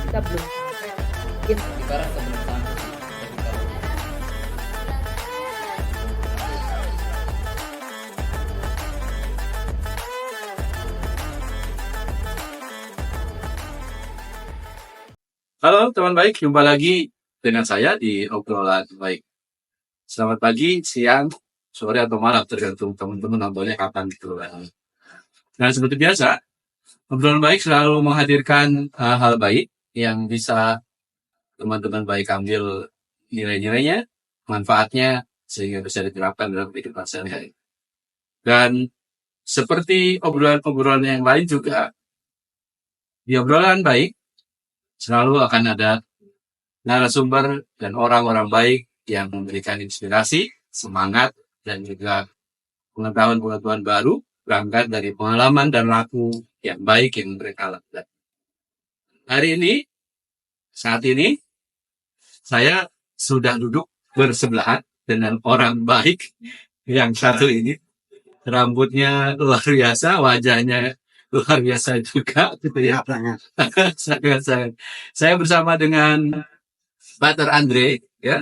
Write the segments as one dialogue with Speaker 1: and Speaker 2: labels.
Speaker 1: kita belum sampai mungkin
Speaker 2: Ibarat sebelum sampai sih. Jadi kalau Halo teman baik, jumpa lagi dengan saya di obrolan baik. Selamat pagi, siang, sore atau malam tergantung teman-teman nontonnya kapan gitu kan. Dan seperti biasa, obrolan baik selalu menghadirkan hal baik yang bisa teman-teman baik ambil nilai-nilainya, manfaatnya sehingga bisa diterapkan dalam kehidupan sehari-hari. Dan seperti obrolan-obrolan yang lain juga, di obrolan baik selalu akan ada narasumber dan orang-orang baik yang memberikan inspirasi, semangat, dan juga pengetahuan-pengetahuan baru berangkat dari pengalaman dan laku yang baik yang mereka lakukan. Hari ini, saat ini, saya sudah duduk bersebelahan dengan orang baik yang satu ini. Rambutnya luar biasa, wajahnya luar biasa juga, gitu ya. Sangat-sangat. Saya bersama dengan Pater Andre, ya,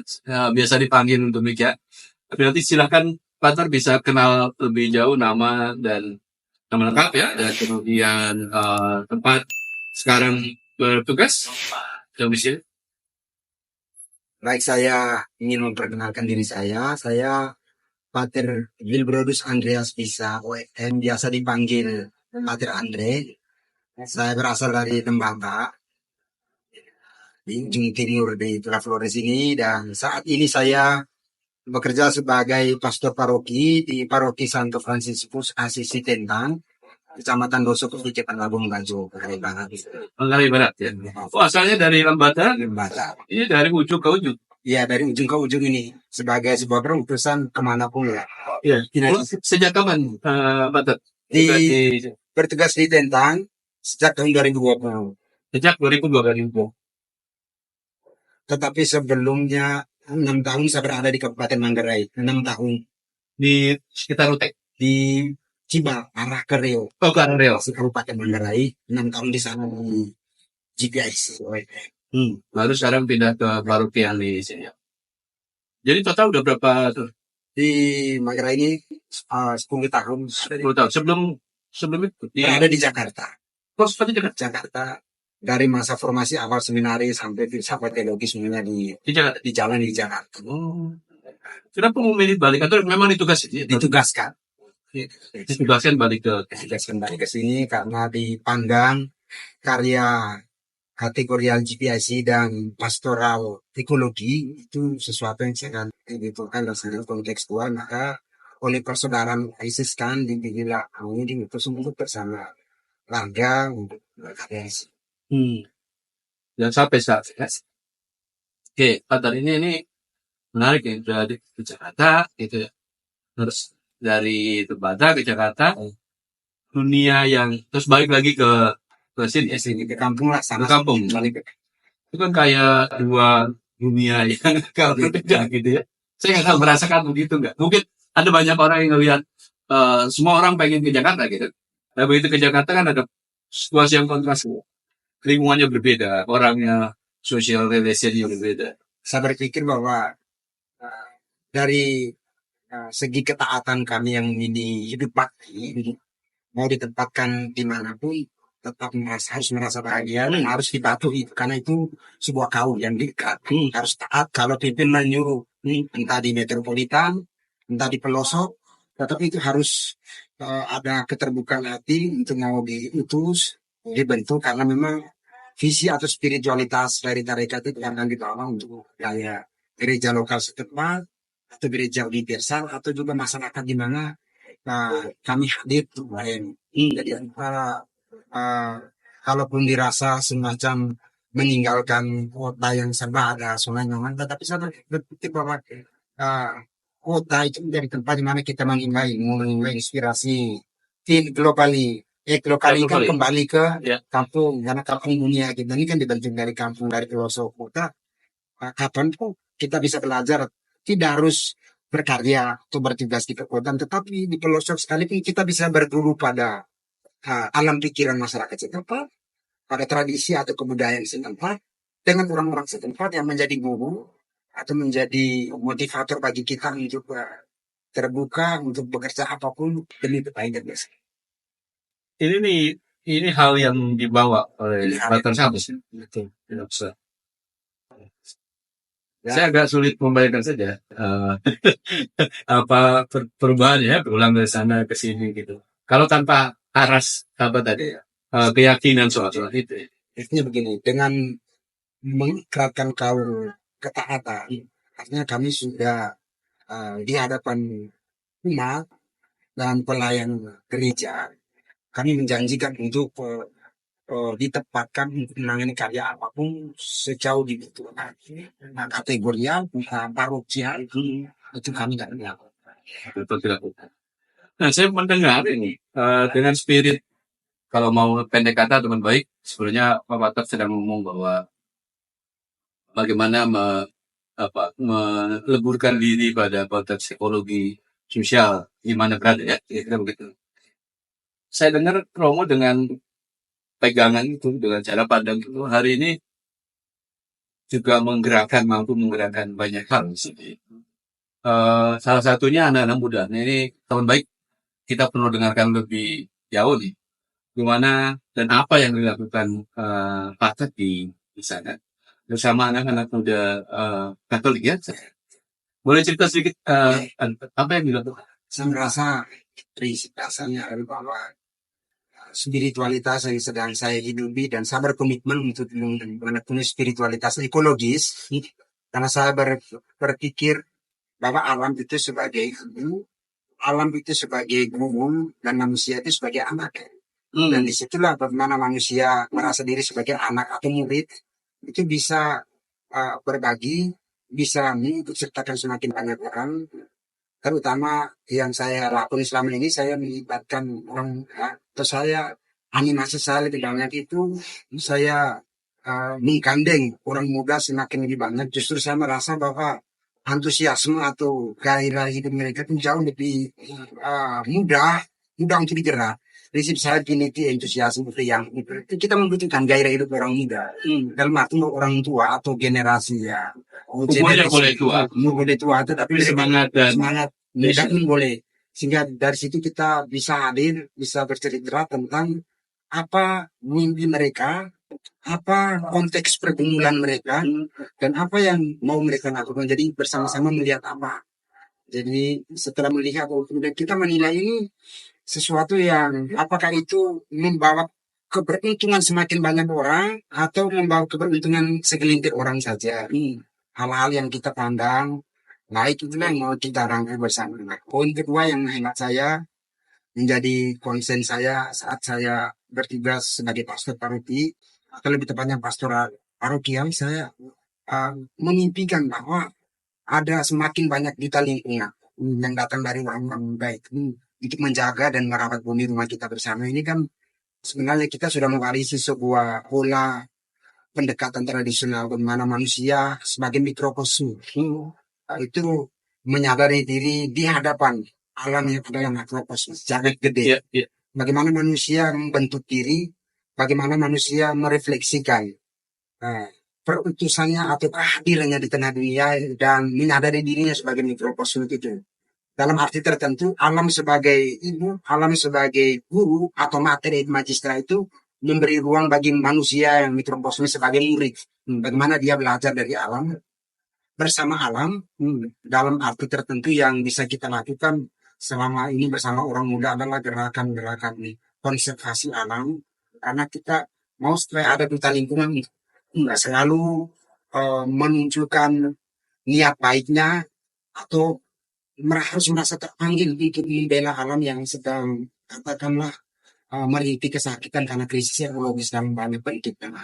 Speaker 2: biasa dipanggil untuk demikian. Tapi nanti silakan Pater bisa kenal lebih jauh nama dan nama lengkap ya, dan kemudian tempat sekarang bertugas, domisili.
Speaker 3: Baik, saya ingin memperkenalkan diri saya. Saya Pater Wilbrodus Andreas Pisa, OFM, biasa dipanggil Pater Andre. Saya berasal dari Tembata, di ujung timur di Pulau Flores ini, dan saat ini saya bekerja sebagai pastor paroki di Paroki Santo Fransiskus Asisi Tentang, Kecamatan Doso, Kecamatan Labung Ganjo, Kekari Barat.
Speaker 2: Manggarai Barat ya. Oh, asalnya dari Lembata,
Speaker 3: Tembata.
Speaker 2: ini dari ujung ke ujung.
Speaker 3: Ya, dari ujung ke ujung ini sebagai sebuah perutusan kemanapun ya.
Speaker 2: Iya.
Speaker 3: Tidak-
Speaker 2: Sejak kapan, Pater?
Speaker 3: Di- Bertugas di Tentang sejak tahun 2020.
Speaker 2: Sejak 2020.
Speaker 3: Tetapi sebelumnya 6 tahun saya berada di Kabupaten Manggarai. 6 tahun
Speaker 2: Di sekitar Rute.
Speaker 3: di Ciba, arah ke Riau.
Speaker 2: Oh, ke Areo.
Speaker 3: Di Kabupaten Manggarai. 6 tahun di sana di GPIC.
Speaker 2: Baru sekarang pindah ke paroki yang di sini. Jadi total udah berapa tuh?
Speaker 3: Di Manggarai ini 10 tahun
Speaker 2: 10 tahun. Sebelum itu di
Speaker 3: berada di Jakarta.
Speaker 2: kos seperti Jakarta.
Speaker 3: Jakarta dari masa formasi awal seminari sampai filsafat teologi semuanya
Speaker 2: Di Jakarta.
Speaker 3: di jalan di Jakarta.
Speaker 2: Oh. Kenapa memilih balik atau memang ditugasin?
Speaker 3: Ditugaskan.
Speaker 2: Ditugaskan balik ke
Speaker 3: Ditugaskan balik ke sini karena dipandang karya kategorial GPIC dan pastoral ekologi itu sesuatu yang sangat dibutuhkan dan sangat kontekstual, maka oleh persaudaraan ISIS kan dipilihlah ini diutus untuk bersama warga untuk berkarya.
Speaker 2: dan sampai saat ini. Oke, Pater ini menarik ya, dari ke Jakarta gitu ya. Terus dari Tembata ke Jakarta, dunia yang terus balik lagi ke sini.
Speaker 3: Ya, sini ke kampung lah,
Speaker 2: Ke
Speaker 3: sama
Speaker 2: kampung.
Speaker 3: balik ke
Speaker 2: Itu kan kayak dua dunia yang kalau berbeda gitu ya. Saya nggak tahu merasakan begitu nggak. Mungkin ada banyak orang yang ngelihat semua orang pengen ke Jakarta gitu. Nah begitu ke Jakarta kan ada situasi yang kontras, lingkungannya berbeda, orangnya, social relationnya berbeda.
Speaker 3: saya berpikir bahwa dari segi ketaatan kami yang ini hidup bakti, mau ditempatkan dimanapun tetap harus merasa bahagia dan harus dipatuhi karena itu sebuah kaul yang dekat. Harus taat kalau pimpin menyuruh, entah di metropolitan, entah di pelosok, tetapi itu harus ada keterbukaan hati untuk mau diutus, dibentuk karena memang visi atau spiritualitas dari tarekat itu akan dibawa untuk kayak gereja lokal setempat atau gereja universal atau juga masyarakat di mana kami hadir tuh lain. Jadi kalaupun dirasa semacam meninggalkan kota yang serba ada sungai nyaman, tetapi saya berpikir bahwa kota itu menjadi tempat di mana kita mengingai inspirasi globally. Lokali kan
Speaker 2: Globally.
Speaker 3: kembali ke
Speaker 2: Ya.
Speaker 3: kampung, karena kampung dunia kita ini kan dibentuk dari kampung, dari pelosok kota. Kapan pun kita bisa belajar, tidak harus berkarya atau bertugas di perkotaan, tetapi di pelosok sekalipun kita bisa berguru pada alam pikiran masyarakat setempat, pada tradisi atau kebudayaan setempat dengan orang-orang setempat yang menjadi guru atau menjadi motivator bagi kita untuk terbuka untuk bekerja apapun demi kebaikan bersama.
Speaker 2: Ini hal yang dibawa oleh
Speaker 3: Ini hal
Speaker 2: Walter Shabbos.
Speaker 3: Betul.
Speaker 2: Tidak usah.
Speaker 3: Ya.
Speaker 2: Saya agak sulit membayangkan saja apa perubahan ya, berulang dari sana ke sini gitu. Kalau tanpa aras apa tadi keyakinan soal itu.
Speaker 3: Artinya begini, dengan mengikrarkan kaul ketaatan, artinya kami sudah di hadapan umat dan pelayan gereja, kami menjanjikan untuk ditempatkan untuk menangani karya apapun sejauh dibutuhkan. Nah, kategorial, parokial itu kami tidak melakukan.
Speaker 2: Betul tidak. Nah, saya mendengar ini dengan spirit kalau mau pendek kata teman baik, sebenarnya Pak Walter sedang ngomong bahwa bagaimana meleburkan diri pada konteks psikologi sosial di mana berada ya, kira begitu. Saya dengar Romo dengan pegangan itu, dengan cara pandang itu hari ini juga mampu menggerakkan banyak hal. Salah satunya anak-anak muda. Nah, ini teman baik, kita perlu dengarkan lebih jauh nih, gimana dan apa yang dilakukan Pak di sana bersama anak-anak muda Katolik ya. Boleh cerita sedikit apa yang dilakukan?
Speaker 3: Saya merasa prinsip dasarnya adalah bahwa spiritualitas yang sedang saya hidupi dan saya berkomitmen untuk menekuni spiritualitas ekologis karena saya berpikir bahwa alam itu sebagai ibu, alam itu sebagai guru, dan manusia itu sebagai anak. Dan disitulah bagaimana manusia merasa diri sebagai anak atau murid itu bisa berbagi, bisa mengikutsertakan semakin banyak orang. Terutama yang saya lakukan selama ini, saya melibatkan orang, atau saya animasi saya lebih banyak itu, saya menggandeng orang muda semakin lebih banyak. Justru saya merasa bahwa antusiasme atau gairah hidup mereka itu jauh lebih mudah untuk digerak. Prinsip saya finity entusiasme itu yang kita membutuhkan gairah hidup orang muda. Dalam arti orang tua atau generasi ya.
Speaker 2: Umurnya boleh tua,
Speaker 3: Umur boleh tua, tetapi
Speaker 2: semangat dan
Speaker 3: semangat muda pun boleh. Sehingga dari situ kita bisa hadir, bisa bercerita tentang apa mimpi mereka, apa konteks pergumulan mereka, dan apa yang mau mereka lakukan. Jadi bersama-sama melihat apa. Jadi setelah melihat, kita menilai ini sesuatu yang apakah itu membawa keberuntungan semakin banyak orang atau membawa keberuntungan segelintir orang saja. Hal-hal yang kita pandang, baik itulah yang mau kita rangkai bersama. Poin kedua yang hemat saya menjadi konsen saya saat saya bertugas sebagai pastor paroki, atau lebih tepatnya pastoral parokial, saya memimpikan bahwa ada semakin banyak duta lingkungan yang datang dari orang-orang baik untuk menjaga dan merawat bumi rumah kita bersama. Ini kan sebenarnya kita sudah mewarisi sebuah pola pendekatan tradisional di mana manusia sebagai mikrokosmos itu menyadari diri di hadapan alam yang adalah mikrokosmos sangat gede. Bagaimana manusia membentuk diri, bagaimana manusia merefleksikan perutusannya atau kehadirannya di tengah dunia dan menyadari dirinya sebagai mikrokosmos itu. Dalam arti tertentu, alam sebagai ibu, alam sebagai guru atau materi magistra itu memberi ruang bagi manusia yang mikrokosmos sebagai murid. Bagaimana dia belajar dari alam, bersama alam, dalam arti tertentu yang bisa kita lakukan selama ini bersama orang muda adalah gerakan-gerakan konservasi alam. Karena kita mau supaya ada duta lingkungan, nggak selalu menunjukkan niat baiknya atau harus merasa terpanggil untuk membela alam yang sedang katakanlah merintih kesakitan karena krisis ekologis dan banyak penyakitnya.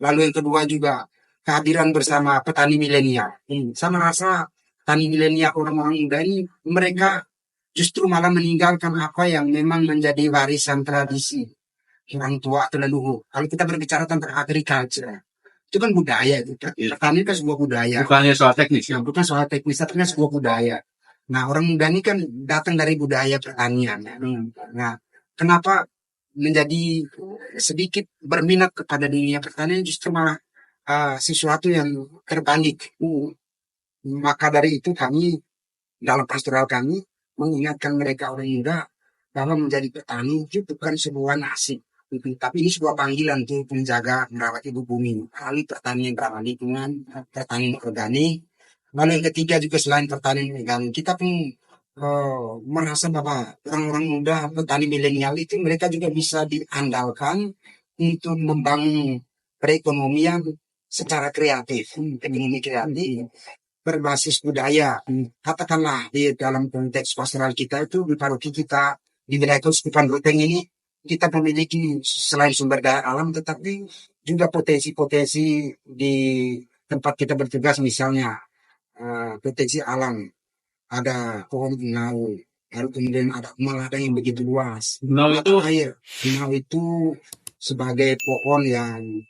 Speaker 3: Lalu yang kedua juga kehadiran bersama petani milenial. Saya merasa petani milenial orang-orang muda ini mereka justru malah meninggalkan apa yang memang menjadi warisan tradisi orang tua atau leluhur. Kalau kita berbicara tentang agriculture, itu kan budaya itu. Petani kan sebuah budaya.
Speaker 2: Bukannya soal teknis.
Speaker 3: Bukan soal teknis, tapi kan sebuah budaya. Nah, orang muda ini kan datang dari budaya pertanian. Nah, kenapa menjadi sedikit berminat kepada dunia pertanian justru malah sesuatu yang terbalik. Maka dari itu kami dalam pastoral kami mengingatkan mereka orang muda bahwa menjadi petani itu bukan sebuah nasib, tapi ini sebuah panggilan untuk menjaga merawat ibu bumi melalui pertanian ramah lingkungan, pertanian organik. Lalu yang ketiga juga selain pertanian organik, kita pun merasa bahwa orang-orang muda petani milenial itu mereka juga bisa diandalkan untuk membangun perekonomian secara kreatif, ekonomi kreatif berbasis budaya. Katakanlah di dalam konteks pastoral kita itu di paroki kita di wilayah Keuskupan Ruteng ini kita memiliki selain sumber daya alam tetapi juga potensi-potensi di tempat kita bertugas, misalnya potensi alam, ada pohon ngau, lalu kemudian ada melada yang begitu luas.
Speaker 2: Now
Speaker 3: Mata
Speaker 2: itu
Speaker 3: air, ngau itu sebagai pohon yang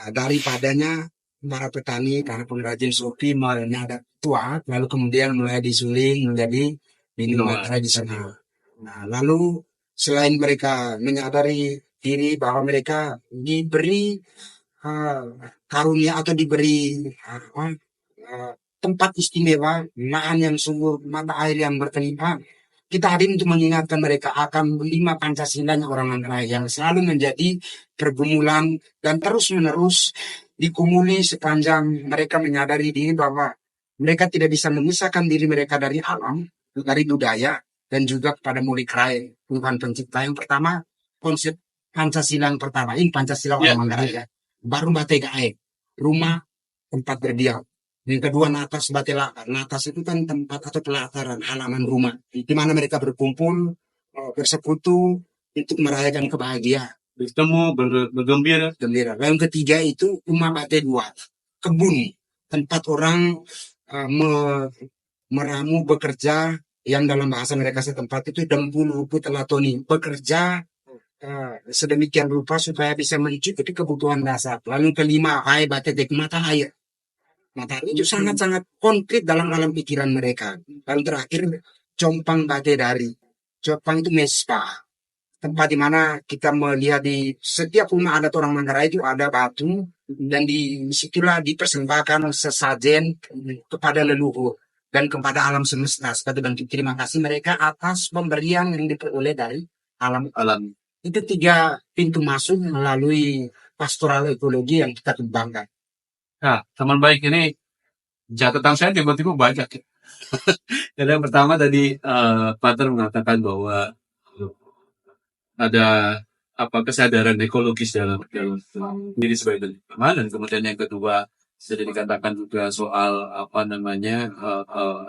Speaker 3: daripadanya para petani, para pengrajin kopi mulainya ada tua, lalu kemudian mulai disuling menjadi minuman tradisional. Nah, lalu selain mereka menyadari diri bahwa mereka diberi karunia atau diberi tempat istimewa, lahan yang sungguh, mata air yang berlimpah, kita hadir untuk mengingatkan mereka akan 5 Pancasila orang Manggarai yang selalu menjadi pergumulan dan terus-menerus dikumuli sepanjang mereka menyadari diri bahwa mereka tidak bisa memisahkan diri mereka dari alam, dari budaya, dan juga kepada mulik rai Tuhan pencipta. Yang pertama, konsep Pancasila yang pertama, ini Pancasila orang Manggarai ya. Baru Bate Gae, rumah tempat berdiam. Yang kedua, natas batelakar. Natas itu kan tempat atau pelataran halaman rumah di mana mereka berkumpul, bersekutu untuk merayakan kebahagiaan,
Speaker 2: bertemu, bergembira.
Speaker 3: gembira. Lalu yang ketiga itu rumah bate dua, kebun, tempat orang meramu bekerja, yang dalam bahasa mereka setempat itu dempulu putelatoni, bekerja sedemikian rupa supaya bisa mencukupi kebutuhan dasar. Lalu kelima, hai bate dek mata air. Mata itu sangat-sangat konkret dalam alam pikiran mereka. Lalu terakhir, compang bate dari. Compang itu mespa. Tempat di mana kita melihat di setiap rumah adat orang Manggarai itu ada batu. Dan di situlah dipersembahkan sesajen kepada leluhur. Dan kepada alam semesta. Sebagai bentuk terima kasih mereka atas pemberian yang diperoleh dari alam. Itu 3 pintu masuk melalui pastoral ekologi yang kita kembangkan.
Speaker 2: Nah, teman baik, ini catatan saya tiba-tiba banyak ya. Jadi yang pertama tadi Pater mengatakan bahwa ada kesadaran ekologis dalam diri sebagai teman, dan kemudian yang kedua sudah dikatakan juga soal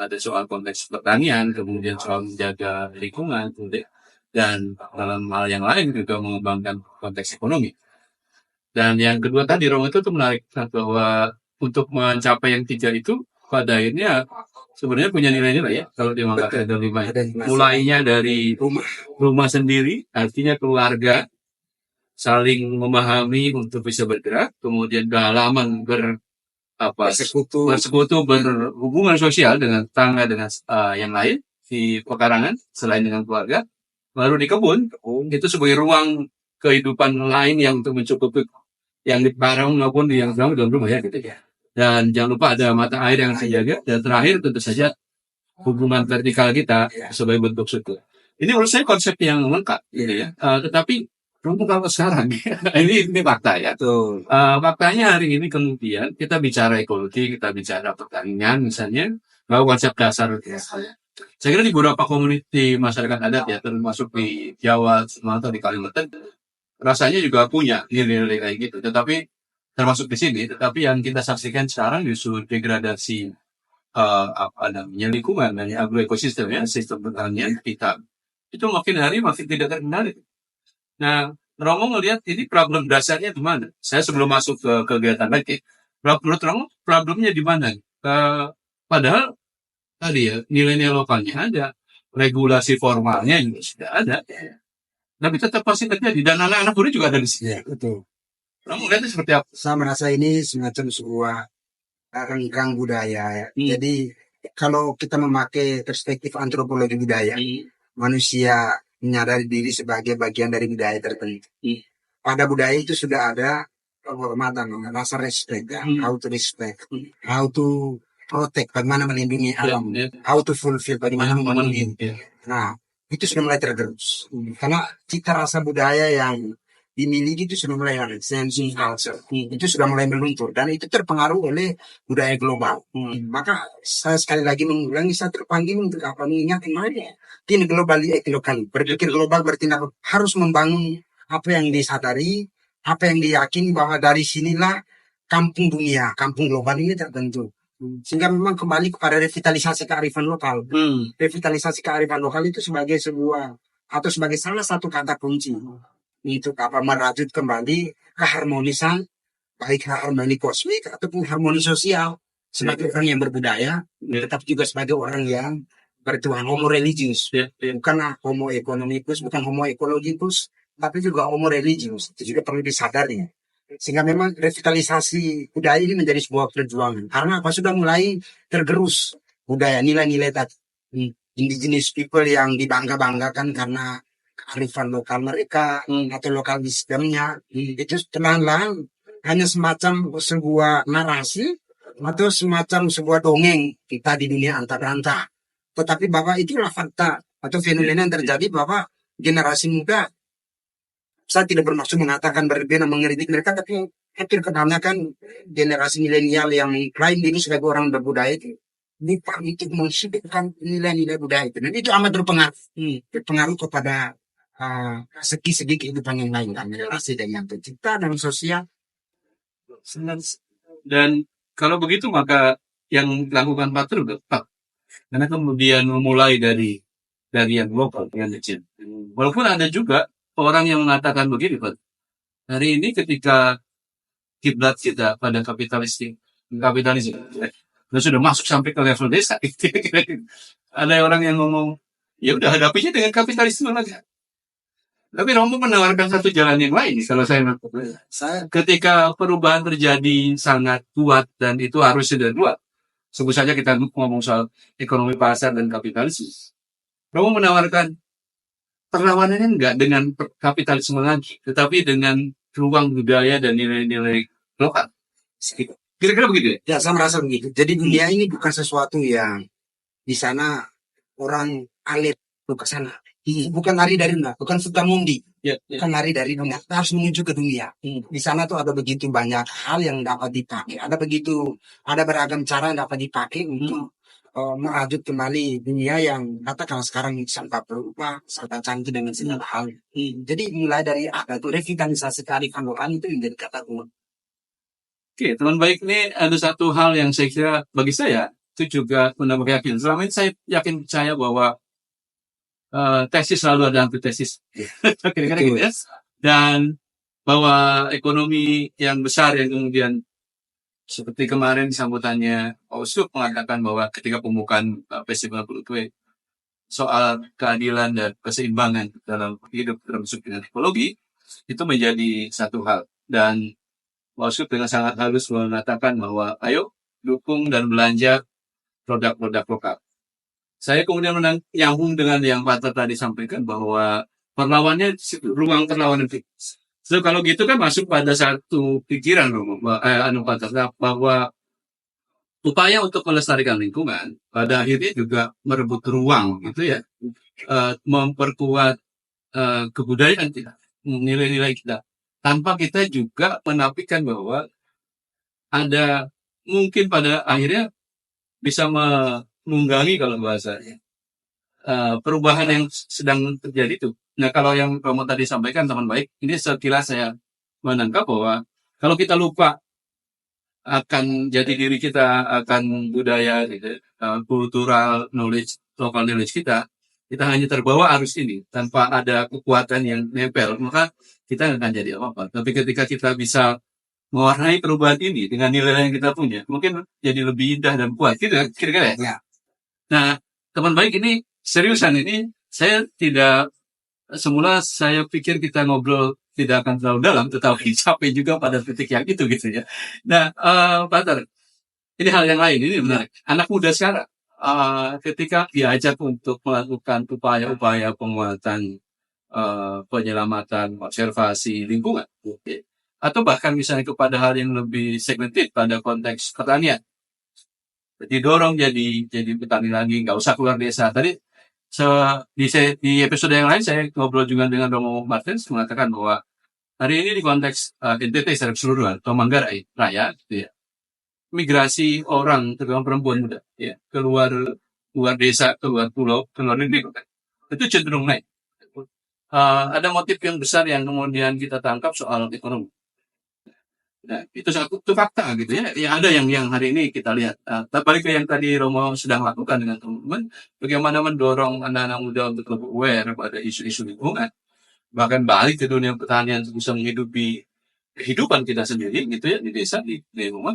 Speaker 2: ada soal konteks pertanian, kemudian soal menjaga lingkungan, dan dalam hal yang lain juga mengembangkan konteks ekonomi. Dan yang kedua tadi Romo itu menarik bahwa untuk mencapai yang 3 itu pada akhirnya sebenarnya punya nilai-nilai ya. Kalau dia mengatakan ada 5, mulainya dari rumah sendiri, artinya keluarga saling memahami untuk bisa bergerak, kemudian halaman bersekutu, berhubungan sosial dengan tetangga, dengan yang lain di pekarangan selain dengan keluarga, baru di kebun itu sebagai ruang kehidupan lain yang untuk mencukupi yang di parang maupun yang dalam rumah ya gitu ya. Dan jangan lupa ada mata air yang terjaga, dan terakhir tentu saja hubungan vertikal kita sebagai bentuk syukur. Ini menurut saya konsep yang lengkap gitu ya. Tetapi untuk kalau sekarang ini fakta ya. Faktanya hari ini kemudian kita bicara ekologi, kita bicara pertanian misalnya, bahwa konsep dasar saya kira di beberapa komuniti masyarakat adat ya, termasuk di Jawa, Sumatera, di Kalimantan, rasanya juga punya nilai-nilai kayak gitu. Tetapi termasuk di sini, tetapi yang kita saksikan sekarang justru degradasi lingkungan dan agroekosistem ya, sistem pertanian kita itu makin hari makin tidak terkendali. Nah, Romo ngelihat ini problem dasarnya di mana? Saya sebelum masuk ke kegiatan lagi, menurut Romo problemnya di mana? Padahal tadi ya nilai-nilai lokalnya ada, regulasi formalnya juga sudah ada, tapi tetap pasti terjadi, dan anak-anak muda juga ada di sini.
Speaker 3: Ya, betul.
Speaker 2: Romo melihatnya seperti apa?
Speaker 3: Saya merasa ini semacam sebuah renggang budaya ya. Jadi kalau kita memakai perspektif antropologi budaya, manusia menyadari diri sebagai bagian dari budaya tertentu. Pada budaya itu sudah ada penghormatan, rasa respect, ya. How to respect, how to protect, bagaimana melindungi alam, how to fulfill, bagaimana memenuhi. Nah, itu sudah mulai tergerus. Karena cita rasa budaya yang dimiliki itu sudah mulai sense of culture. Itu sudah mulai meluntur dan itu terpengaruh oleh budaya global. Maka saya sekali lagi mengulangi, saya terpanggil untuk apa, mengingatkan mereka. Think globally, act locally. Berpikir global bertindak harus membangun apa yang disadari, apa yang diyakini bahwa dari sinilah kampung dunia, kampung global ini terbentuk. Sehingga memang kembali kepada revitalisasi kearifan lokal. Revitalisasi kearifan lokal itu sebagai sebuah atau sebagai salah satu kata kunci. Itu apa, merajut kembali keharmonisan, baik harmoni kosmik ataupun harmoni sosial sebagai orang yang berbudaya, tetapi juga sebagai orang yang bertuhan, homo religius, bukan homo economicus, bukan homo ecologicus, tapi juga homo religius. Itu juga perlu disadari. Sehingga memang revitalisasi budaya ini menjadi sebuah perjuangan. Karena apa, sudah mulai tergerus budaya, nilai-nilai tadi. Indigenous people yang dibangga-banggakan karena kearifan lokal mereka atau lokal wisdomnya, itu tenanglah hanya semacam sebuah narasi atau semacam sebuah dongeng kita di dunia antar-antar. Tetapi bahwa itulah fakta atau fenomena yang terjadi, bahwa generasi muda, saya tidak bermaksud mengatakan berbeda mengkritik mereka, tapi hampir kebanyakan generasi milenial yang klaim diri sebagai orang berbudaya itu lupa untuk menghidupkan nilai-nilai budaya itu, dan itu amat berpengaruh kepada segi-segi kehidupan yang lain, kan, relasi dengan pencipta dan sosial.
Speaker 2: Dan kalau begitu maka yang dilakukan Pak Truk tepat, karena kemudian memulai dari yang lokal yang kecil. Walaupun ada juga orang yang mengatakan begini, Pak, hari ini ketika kiblat kita pada kapitalisme sudah masuk sampai ke level desa, ada orang yang ngomong, ya udah hadapinya dengan kapitalisme lagi. Tapi Romo menawarkan satu jalan yang lain. Kalau saya ketika perubahan terjadi sangat kuat dan itu harus sudah dua. Sebut saja kita ngomong soal ekonomi pasar dan kapitalisme. Romo menawarkan perlawanannya enggak dengan kapitalisme lagi, tetapi dengan ruang budaya dan nilai-nilai lokal. Kira-kira begitu
Speaker 3: ya? Ya, saya merasa begitu. Jadi dunia ini bukan sesuatu yang di sana orang alit ke sana. Bukan lari dari dunia, bukan Sutamundi, bukan lari dari dunia. Kita harus menuju ke dunia. Di sana tuh ada begitu banyak hal yang dapat dipakai. Ada beragam cara yang dapat dipakai untuk merajut kembali dunia yang katakan sekarang serba berubah, serba canggih dengan segala hal. Jadi mulai dari ada tuh revitalisasi kearifan lokal itu menjadi kata kunci.
Speaker 2: Oke, teman baik, ini ada satu hal yang saya kira bagi saya itu juga menambah yakin. Selama ini saya yakin percaya bahwa tesis selalu ada antitesis, kira-kira gitu ya. Dan bahwa ekonomi yang besar yang kemudian seperti kemarin sambutannya Pak Uskup mengatakan bahwa ketika pembukaan festival Kulitwe soal keadilan dan keseimbangan dalam hidup termasuk dengan ekologi itu menjadi satu hal. Dan Pak Uskup dengan sangat halus mengatakan bahwa ayo dukung dan belanja produk-produk lokal. Saya kemudian nyambung dengan yang Pak tadi sampaikan bahwa perlawannya ruang perlawanan fix. So, kalau gitu kan masuk pada satu pikiran bahwa upaya untuk melestarikan lingkungan pada akhirnya juga merebut ruang gitu ya, memperkuat kebudayaan kita, nilai-nilai kita, tanpa kita juga menafikan bahwa ada mungkin pada akhirnya bisa menunggangi kalau bahasanya perubahan yang sedang terjadi itu. Nah, kalau yang kamu tadi sampaikan teman baik, ini sekilas saya menangkap bahwa kalau kita lupa akan jati diri kita, akan budaya, gitu, kultural knowledge, local knowledge kita hanya terbawa arus ini tanpa ada kekuatan yang nempel, maka kita nggak akan jadi apa-apa. Tapi ketika kita bisa mewarnai perubahan ini dengan nilai yang kita punya, mungkin jadi lebih indah dan kuat, gitu kira-kira ya. Nah, teman baik, ini seriusan ini saya tidak, semula saya pikir kita ngobrol tidak akan terlalu dalam, tetapi sampai juga pada titik yang itu gitu ya. Nah, Pak Tar, ini hal yang lain, ini menarik. Anak muda sekarang ketika diajak untuk melakukan upaya-upaya penguatan penyelamatan konservasi lingkungan, oke. Atau bahkan misalnya kepada hal yang lebih segmented pada konteks pertanian. Didorong jadi petani lagi, nggak usah keluar desa. Tadi di episode yang lain saya ngobrol juga dengan Romo Martins mengatakan bahwa hari ini di konteks NTT secara keseluruhan atau Manggarai Raya, gitu ya, migrasi orang terutama perempuan muda ya keluar desa, keluar pulau, keluar negeri itu cenderung naik. Ada motif yang besar yang kemudian kita tangkap soal ekonomi. Nah, itu fakta gitu ya. Yang ada yang hari ini kita lihat. Balik ke yang tadi Romo sedang lakukan dengan teman-teman, bagaimana mendorong anak-anak muda untuk lebih aware pada isu-isu lingkungan, bahkan balik ke dunia pertanian untuk bisa menghidupi kehidupan kita sendiri gitu ya di desa, di rumah.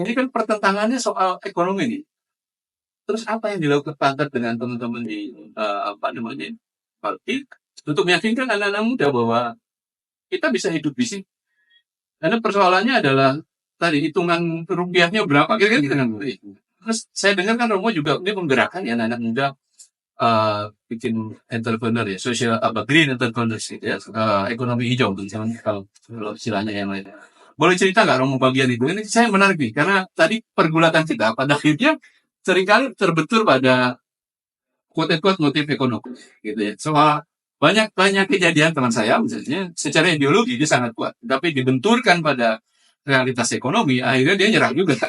Speaker 2: Ini kan pertentangannya soal ekonomi nih. Terus apa yang dilakukan Pantat dengan teman-teman di Baltik untuk meyakinkan anak-anak muda bahwa kita bisa hidup di sini? Karena persoalannya adalah tadi hitungan rupiahnya berapa kira-kira dengan Terus saya dengar kan Romo juga ini menggerakkan ya anak-anak muda bikin entrepreneur ya, social green entrepreneurs gitu ya, ekonomi hijau misalnya kalau istilahnya yang lain. Boleh cerita nggak Romo bagian itu? Ini saya menarik nih karena tadi pergulatan kita pada akhirnya seringkali terbentur pada quote-unquote motif ekonomi gitu ya. Soal banyak kejadian teman saya misalnya secara ideologi dia sangat kuat, tapi dibenturkan pada realitas ekonomi, akhirnya dia nyerah juga.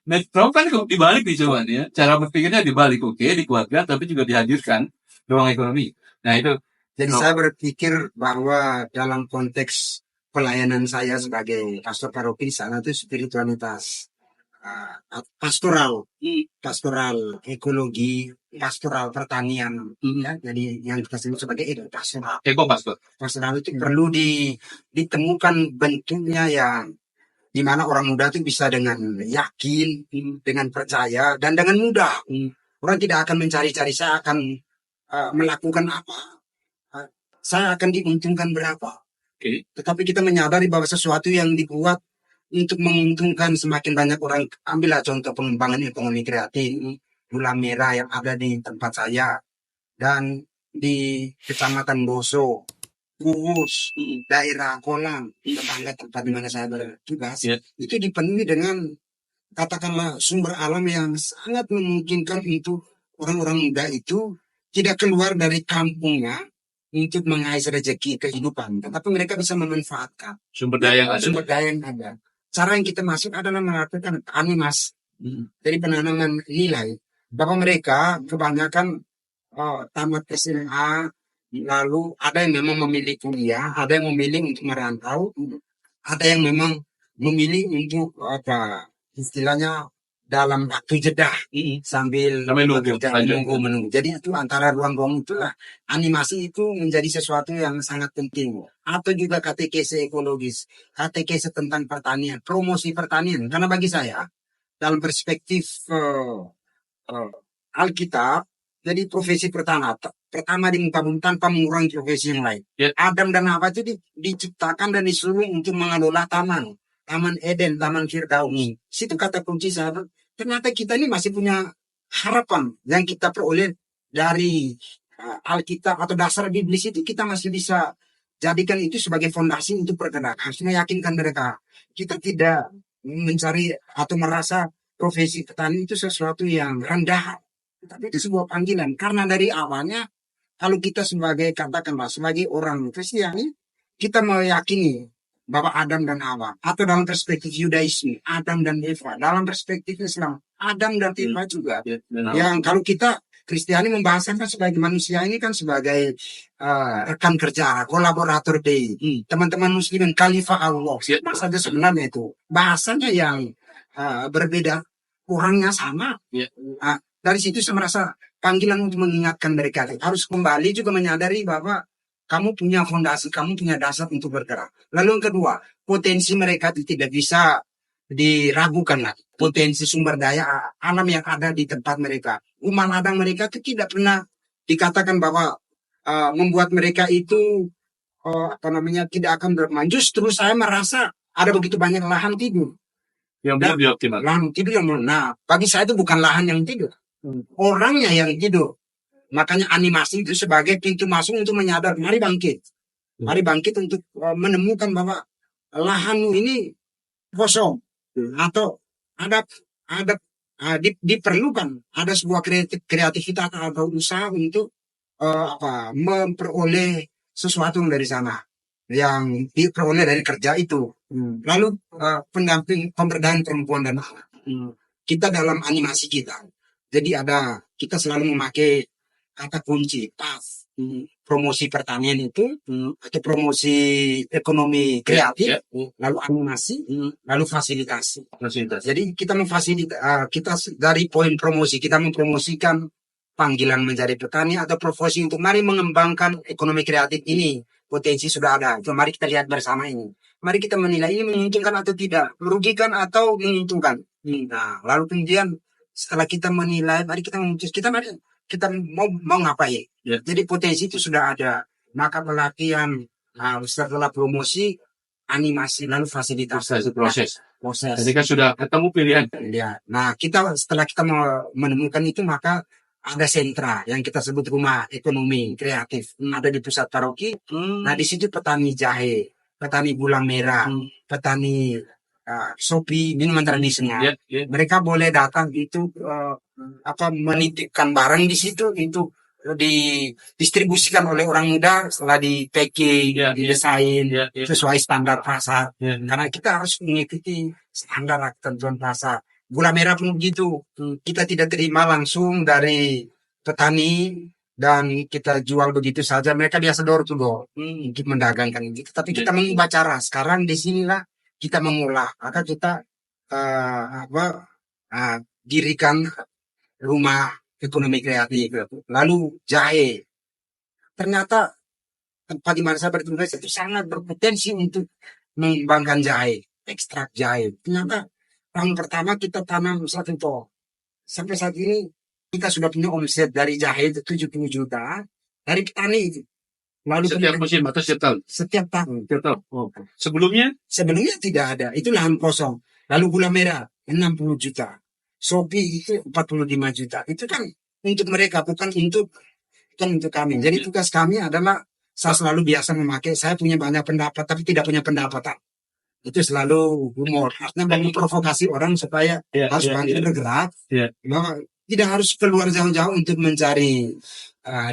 Speaker 2: Nah, Romo kan dibalik nih coba ya, cara berpikirnya dibalik, oke, dikuatkan, tapi juga dihadirkan ruang ekonomi. Nah itu.
Speaker 3: Jadi saya berpikir bahwa dalam konteks pelayanan saya sebagai pastor paroki di sana itu spiritualitas, pastoral ekologi, pastoral pertanian, ya. Jadi yang kita sebut sebagai itu pastoral. Pastoral itu perlu ditemukan bentuknya yang di mana orang muda itu bisa dengan yakin, dengan percaya, dan dengan mudah. Orang tidak akan mencari-cari, saya akan melakukan apa, saya akan diuntungkan berapa. Tetapi kita menyadari bahwa sesuatu yang dibuat untuk menguntungkan semakin banyak orang. Ambillah contoh pengembangan ekonomi kreatif, gula merah yang ada di tempat saya dan di Kecamatan Boso, Kuhus, daerah Kolam, tetangga tempat di mana saya bertugas, itu dipenuhi dengan katakanlah sumber alam yang sangat memungkinkan untuk orang-orang muda itu tidak keluar dari kampungnya untuk mengais rezeki kehidupan, tetapi mereka bisa memanfaatkan
Speaker 2: sumber daya
Speaker 3: yang ada. Cara yang kita masuk adalah melakukan animasi dari penanaman nilai. Bahwa mereka kebanyakan tamat SMA, lalu ada yang memang memilih kuliah, ada yang memilih untuk merantau, ada yang memang memilih untuk istilahnya dalam waktu jeda sambil menunggu. Jadi itu antara ruang-ruang itulah animasi itu menjadi sesuatu yang sangat penting. Atau juga katekese ekologis, katekese tentang pertanian, promosi pertanian. Karena bagi saya dalam perspektif Alkitab, jadi profesi pertama di muka bumi tanpa mengurangi profesi yang lain. Adam dan Hawa itu diciptakan dan disuruh untuk mengelola Taman Eden, Taman Firdaus. Situ kata kunci sahabat. Ternyata kita ini masih punya harapan yang kita peroleh dari Alkitab atau dasar Biblis itu, kita masih bisa jadikan itu sebagai fondasi untuk bergerak. Harus meyakinkan mereka. Kita tidak mencari atau merasa profesi petani itu sesuatu yang rendah. Tapi itu sebuah panggilan. Karena dari awalnya, kalau kita katakanlah sebagai orang Kristiani, kita meyakini bahwa Adam dan Hawa, atau dalam perspektif Yudaisme, Adam dan Eva, dalam perspektif Islam, Adam dan Eva juga. Yang kalau kita Kristiani membahasakan sebagai manusia ini kan sebagai rekan kerja, kolaborator di teman-teman muslimin, khalifah Allah. Saja sebenarnya itu bahasanya yang berbeda, orangnya sama. Dari situ saya merasa panggilan untuk mengingatkan mereka harus kembali juga menyadari bahwa kamu punya fondasi, kamu punya dasar untuk bergerak. Lalu yang kedua, potensi mereka itu tidak bisa diragukan lagi. Potensi sumber daya alam yang ada di tempat mereka. Rumah ladang mereka itu tidak pernah dikatakan bahwa membuat mereka itu tidak akan berkembang. Justru saya merasa ada begitu banyak lahan tidur.
Speaker 2: Yang belum dioptimalkan.
Speaker 3: Lahan tidur bagi saya itu bukan lahan yang tidur. Orangnya yang tidur. Makanya animasi itu sebagai pintu masuk untuk menyadar, mari bangkit. Mari bangkit untuk menemukan bahwa lahan ini kosong atau ada diperlukan ada sebuah kreativitas atau usaha untuk memperoleh sesuatu dari sana yang diperoleh dari kerja itu. Lalu pendamping pemberdayaan perempuan dan anak. Kita dalam animasi kita, jadi kita selalu memakai kata kunci PAS. Promosi pertanian itu atau promosi ekonomi kreatif, lalu animasi, lalu fasilitasi. Jadi kita kita dari poin promosi kita mempromosikan panggilan menjadi petani atau profesi untuk mari mengembangkan ekonomi kreatif ini. Potensi sudah ada. So, mari kita lihat bersama ini. Mari kita menilai ini menguntungkan atau tidak, merugikan atau menguntungkan. Nah, lalu kemudian setelah kita menilai, mari kita memutuskan kita mau ngapain. Jadi potensi itu sudah ada. Maka pelatihan setelah promosi, animasi lalu fasilitas
Speaker 2: proses.
Speaker 3: Jadi
Speaker 2: kan sudah ketemu pilihan.
Speaker 3: Ya. Nah, setelah kita menemukan itu, maka ada sentra yang kita sebut rumah ekonomi kreatif. Ada di pusat paroki. Nah, di situ petani jahe, petani gula merah, petani sopi, minuman tradisional. Mereka boleh datang itu menitipkan barang di situ, itu didistribusikan oleh orang muda setelah di packing, didesain sesuai standar pasar. Karena kita harus mengikuti standar ketentuan pasar. Gula merah pun begitu. Kita tidak terima langsung dari petani dan kita jual begitu saja. Mereka biasa door to door untuk mendagangkan gitu. Tapi kita mengubah cara. Sekarang di sinilah kita mengolah. Maka kita dirikan rumah ekonomi kreatif. Lalu jahe. Ternyata tempat di mana saya bertugas itu sangat berpotensi untuk mengembangkan jahe, ekstrak jahe. Ternyata tahun pertama kita tanam 1 ton. Sampai saat ini kita sudah punya omset dari jahe itu 70 juta dari petani. Lalu
Speaker 2: setiap musim atau setiap tahun?
Speaker 3: Setiap tahun.
Speaker 2: Sebelumnya
Speaker 3: tidak ada. Itu lahan kosong. Lalu gula merah 60 juta. Sopi itu 45 juta. Itu kan untuk mereka, bukan untuk kami. Jadi tugas kami adalah saya selalu biasa memakai, saya punya banyak pendapat tapi tidak punya pendapatan. Itu selalu humor. Artinya memprovokasi orang supaya harus bantu bergerak. Bahwa tidak harus keluar jauh-jauh untuk mencari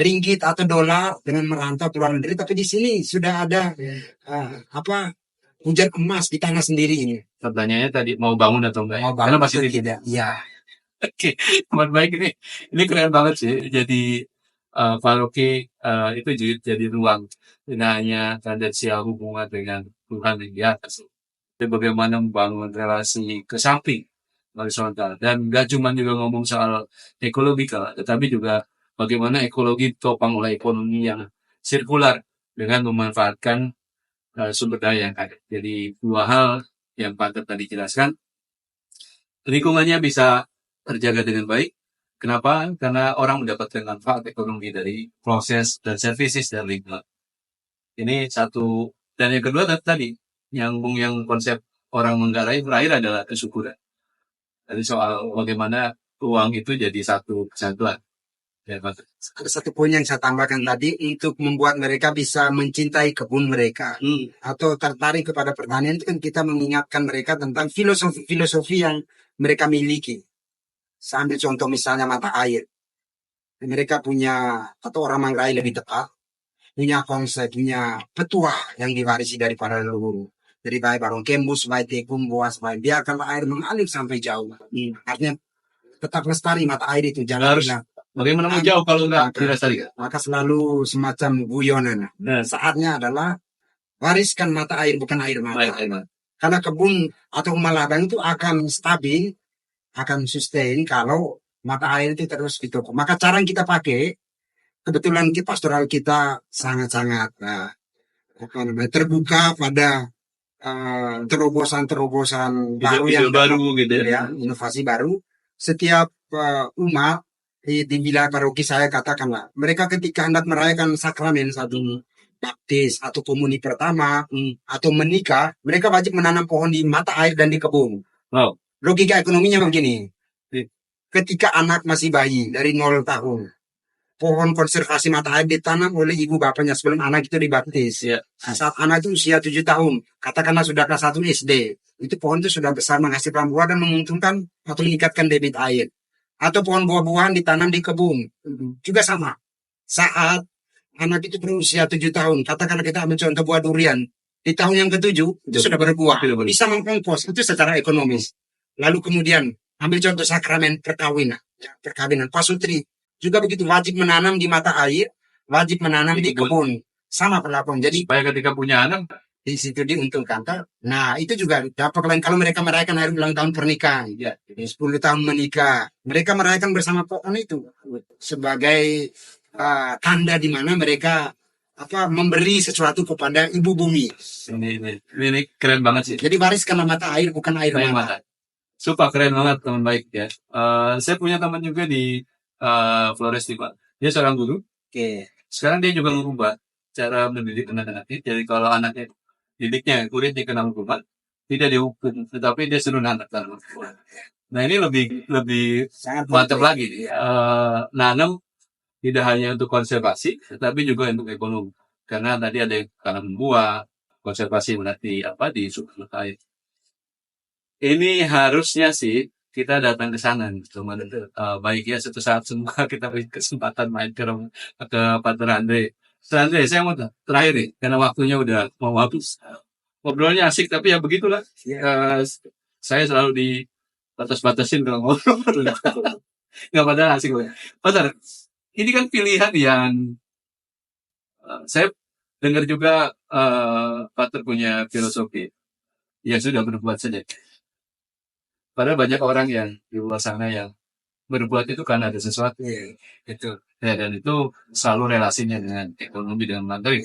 Speaker 3: ringgit atau dolar dengan merantau ke luar negeri. Tapi di sini sudah ada hujan emas di tanah sendiri ini.
Speaker 2: Pertanyaannya tadi mau bangun atau enggak?
Speaker 3: Mau bangun masih tidak. Ya.
Speaker 2: Oke, teman baik ini keren banget sih. Jadi paroki itu jadi ruang tidak hanya tendensial hubungan dengan Tuhan yang di atas. Tapi bagaimana membangun relasi ke samping horizontal, dan gak cuma juga ngomong soal ekologikal, tetapi juga bagaimana ekologi ditopang oleh ekonomi yang sirkular dengan memanfaatkan sumber daya yang ada. Jadi 2 hal yang Pak tadi jelaskan, lingkungannya bisa terjaga dengan baik. Kenapa? Karena orang mendapatkan manfaat ekonomi dari proses dan services dari lingkungan. Ini satu. Dan yang kedua tadi nyambung yang konsep orang menggarai berakhir adalah kesyukuran. Jadi soal bagaimana uang itu jadi satu kesatuan.
Speaker 3: Ada satu poin yang saya tambahkan tadi, untuk membuat mereka bisa mencintai kebun mereka atau tertarik kepada pertanian, itu kan kita mengingatkan mereka tentang filosofi yang mereka miliki. Saya ambil contoh misalnya mata air. Mereka punya, atau orang Manggarai lebih tepat, punya konsep, punya petuah yang diwarisi daripada leluhur. Jadi baik barong kembus, baik tekung, boas, baik biarkanlah air mengalir sampai jauh. Artinya tetap lestari mata air itu, jangan
Speaker 2: harus
Speaker 3: hilang.
Speaker 2: Bagaimana mau jauh kalau enggak dilestarikan?
Speaker 3: Maka selalu semacam guyonan. Saatnya adalah wariskan mata air, bukan air mata. Karena kebun atau rumah ladang itu akan stabil, akan sustain kalau mata air itu terus ditopang. Maka cara yang kita pakai, kebetulan pastoral kita sangat-sangat terbuka pada terobosan baru yang
Speaker 2: baru gitu
Speaker 3: ya, inovasi baru. Setiap umat di wilayah paroki saya katakanlah, mereka ketika hendak merayakan sakramen satu baptis atau komuni pertama atau menikah, mereka wajib menanam pohon di mata air dan di kebun. Logika ekonominya begini. Ketika anak masih bayi dari 0 tahun, pohon konservasi mata air ditanam oleh ibu bapaknya sebelum anak itu dibaptis.
Speaker 2: Iya.
Speaker 3: Nah, saat anak itu usia 7 tahun, katakanlah sudah kelas 1 SD, itu pohon itu sudah besar menghasilkan buah dan menguntungkan atau meningkatkan debit air. Atau pohon buah-buahan ditanam di kebun, juga sama. Saat anak itu berusia 7 tahun, katakanlah kita ambil contoh buah durian, di tahun yang ke-7 itu sudah berbuah, bisa mengkompos, itu secara ekonomis. Lalu kemudian ambil contoh sakramen perkawinan, pasutri juga begitu, wajib menanam di mata air, wajib menanam di kebun, sama perlakuan. Jadi
Speaker 2: Supaya ketika punya anak,
Speaker 3: di situ diuntungkan. Nah itu juga dapat lain kalau mereka merayakan hari ulang tahun pernikahan,
Speaker 2: ya,
Speaker 3: 10 tahun menikah, mereka merayakan bersama pohon itu sebagai tanda di mana mereka memberi sesuatu kepada ibu bumi.
Speaker 2: ini keren banget sih.
Speaker 3: Jadi waris karena mata air, bukan air
Speaker 2: Air
Speaker 3: mata.
Speaker 2: mata. Super keren banget teman baik ya. Saya punya teman juga di Flores di Pak. Dia seorang guru.
Speaker 3: Oke.
Speaker 2: Sekarang dia juga merubah cara mendidik anak-anaknya. Jadi kalau anaknya didiknya muridnya kena hukuman, tidak dihukum, tetapi dia suruh nanam. Nah ini lebih
Speaker 3: Sangat
Speaker 2: mantap
Speaker 3: penting.
Speaker 2: lagi. Nanam tidak hanya untuk konservasi, tetapi juga untuk ekonomi. Karena tadi ada yang tanam buah, konservasi berarti di sumber air. Ini harusnya sih kita datang ke sana, teman. Baik ya, suatu saat semua kita punya kesempatan main ke Pater Andre. Pater Andre, saya mau terakhir nih, karena waktunya udah mau habis. Ngobrolnya asik, tapi ya begitulah. Saya selalu dibatas-batasin kalau ngobrol. Nggak padahal asik. Pater, ini kan pilihan yang saya dengar juga Pater punya filosofi yang sudah berbuat saja. Padahal banyak orang yang di luar sana yang berbuat itu karena ada sesuatu.
Speaker 3: Iya, betul.
Speaker 2: Ya, dan itu selalu relasinya dengan ekonomi dan materi.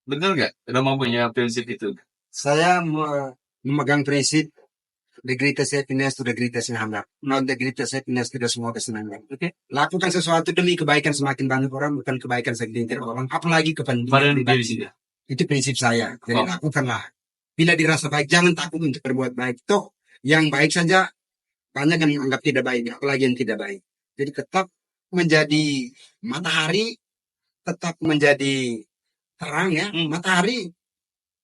Speaker 2: Benar nggak? Kita mau punya prinsip itu.
Speaker 3: Saya memegang prinsip the greatest happiness to the greatest number, not the greatest happiness to the smallest number.
Speaker 2: Oke.
Speaker 3: Lakukan sesuatu demi kebaikan semakin banyak orang, bukan kebaikan segelintir orang, apalagi kepentingan
Speaker 2: Pada diri
Speaker 3: pribadi.
Speaker 2: sini.
Speaker 3: Itu prinsip saya. Jadi
Speaker 2: Oh.
Speaker 3: lakukanlah. Bila dirasa baik, jangan takut untuk berbuat baik. Toh yang baik saja banyak yang menganggap tidak baik, apalagi yang tidak baik. Jadi tetap menjadi matahari, tetap menjadi terang ya. Matahari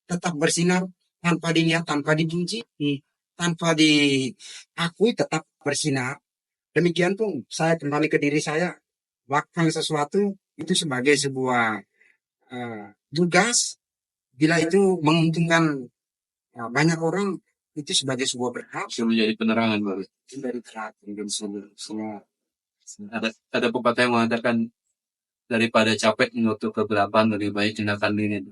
Speaker 3: tetap bersinar tanpa dilihat, tanpa dibenci, tanpa diakui, tetap bersinar. Demikian pun saya kembali ke diri saya, lakukan sesuatu itu sebagai sebuah tugas. Bila itu menguntungkan banyak orang, itu sebagai sebuah berkah.
Speaker 2: Bisa menjadi penerangan baru.
Speaker 3: Dari terang semua.
Speaker 2: Ada pepatah yang mengatakan daripada capek menutup kegelapan lebih baik tindakan dini.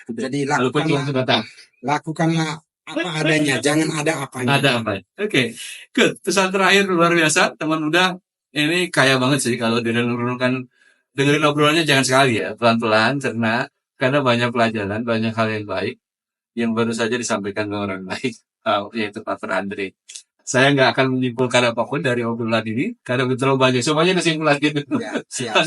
Speaker 3: Jadi
Speaker 2: Walaupun cuma sebentar.
Speaker 3: lakukanlah apa adanya, jangan ada apanya.
Speaker 2: Ada apa? Oke, good. Pesan terakhir luar biasa, teman muda. Ini kaya banget sih kalau direnung-renungkan, dengerin obrolannya jangan sekali ya, pelan-pelan, karena banyak pelajaran, banyak hal yang baik yang baru saja disampaikan ke orang baik, yaitu Pater Andre. Saya nggak akan menyimpulkan apapun dari obrolan ini, karena terlalu banyak. Semuanya kesimpulan gitu.
Speaker 3: Ya, siap.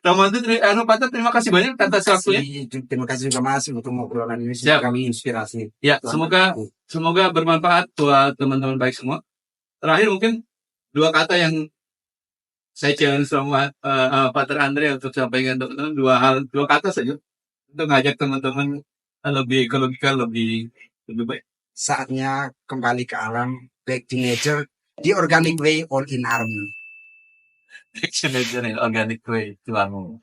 Speaker 2: Romanto, Pater, terima kasih banyak atas waktunya.
Speaker 3: Terima kasih juga Mas untuk obrolan ini,
Speaker 2: Siap.
Speaker 3: kami inspirasi.
Speaker 2: Ya, semoga bermanfaat buat teman-teman baik semua. Terakhir mungkin 2 kata yang saya challenge sama Pater Andre untuk sampaikan teman-teman, 2 kata saja untuk ngajak teman-teman lebih ekologikal, lebih baik.
Speaker 3: Saatnya kembali ke alam, back to nature, the organic way, all in harmony.
Speaker 2: Action organic way, Tuhanmu.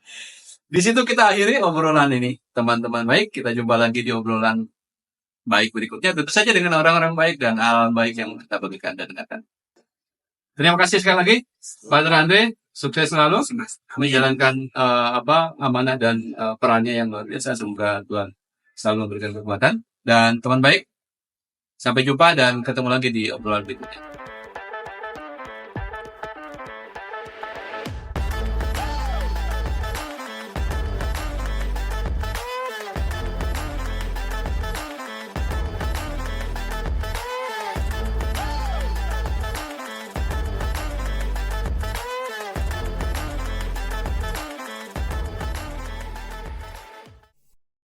Speaker 2: Di situ kita akhiri obrolan ini, teman-teman baik. Kita jumpa lagi di obrolan baik berikutnya, tentu saja dengan orang-orang baik dan alam baik yang kita bagikan dan dengarkan. Terima kasih sekali lagi, Pater Andre. Sukses selalu menjalankan amanah dan perannya yang luar biasa. Semoga Tuhan selalu memberikan kekuatan. Dan teman baik, sampai jumpa dan ketemu lagi di obrolan berikutnya.